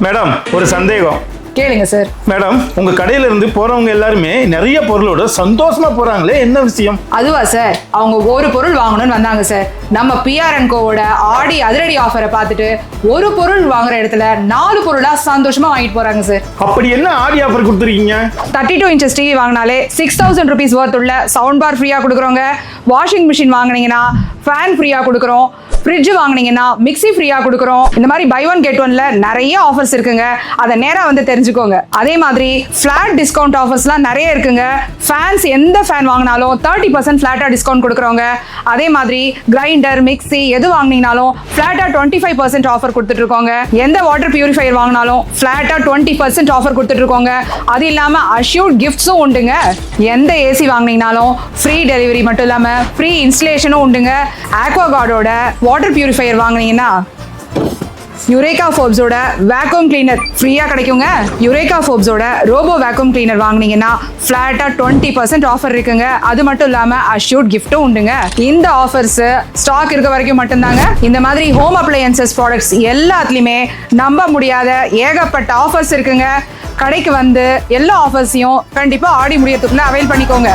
Madam ஒரு சந்தேகம் கேளுங்க சார். மேடம் உங்க கடையில இருந்து போறவங்க எல்லாருமே நிறைய பொருளோட சந்தோஷமா போறாங்களே, என்ன விஷயம்? அதுவா சார், அவங்க ஒரு பொருள் வாங்கணும்னு வந்தாங்க சார். நம்ம பிஆர்என் கோவோட ஆடி அதிரடி ஆஃபரை பார்த்துட்டு ஒரு பொருள் வாங்குற இடத்துல 4 பொருளா சந்தோஷமா வாங்கிட்டு போறாங்க சார். அப்படி என்ன ஆடி ஆஃபர் கொடுத்துருக்கீங்க? 32 inches டிவி வாங்கினாலே 6000 rupees worth உள்ள சவுண்ட் பார் ஃப்ரீயா கொடுக்குறோங்க. வாஷிங் மிஷின் வாங்கினீங்கன்னா ஃபேன் ஃப்ரீயா கொடுக்குறோம். ஃப்ரிட்ஜ் வாங்கினீங்கன்னா மிக்ஸி ஃப்ரீயா கொடுக்குறோம். இந்த மாதிரி பை ஒன் கெட் ஒன்ல நிறைய ஆஃபர்ஸ் இருக்குங்க. அதை நேரா வந்து தெரிஞ்சுக்கோங்க. அதே மாதிரி ஃபிளாட் டிஸ்கவுண்ட் ஆஃபர்ஸ்லாம் நிறைய இருக்குங்க. ஃபேன்ஸ் எந்த ஃபேன் வாங்கினாலும் 30% ஃபிளாட்டா டிஸ்கவுண்ட் கொடுக்குறோங்க. அதே மாதிரி கிரைண்டர், மிக்ஸி எது வாங்கினீங்கனாலும் ஃபிளாட்டா 25% ஆஃபர் கொடுத்துட்டு இருக்கோங்க. எந்த வாட்டர் பியூரிஃபையர் வாங்கினாலும் ஃபிளாட்டா 20% ஆஃபர் கொடுத்துட்டு இருக்கோங்க. அது இல்லாம அஷ்யூர்ட் கிஃப்ட்ஸும் உண்டுங்க. எந்த ஏசி வாங்கினீங்கனாலும் ஃப்ரீ டெலிவரி மட்டும் இல்லாம ஃப்ரீ இன்ஸ்டலேஷனும் உண்டுங்க. ஆக்வாகார்டோட வாட்டர் பியூரிஃபையர் வாங்கினீங்கன்னா யுரேகா ஃபோர்ப்ஸோட வேக்யூம் கிளீனர் ஃப்ரீயா கிடைக்குங்க. யுரேகா ஃபோர்ப்ஸோட ரோபோ வேக்யூம் கிளீனர் வாங்கினீங்கன்னா ஃபிளாட்டா 20% ஆஃபர் இருக்குங்க. அது மட்டும் இல்லாம அஷ்யூர்ட் கிஃப்ட்டும் உண்டுங்க. இந்த ஆஃபர்ஸ் ஸ்டாக் இருக்க வரைக்கும் மட்டும்தாங்க. இந்த மாதிரி ஹோம் அப்ளையன்சஸ் ப்ராடக்ட்ஸ் எல்லாத்துலயுமே நம்ப முடியாத ஏகப்பட்ட ஆஃபர்ஸ் இருக்குங்க. கடைக்கு வந்து எல்லா ஆஃபர்ஸையும் கண்டிப்பா ஆடி முடியறதுக்குள்ள அவைல் பண்ணிக்கோங்க.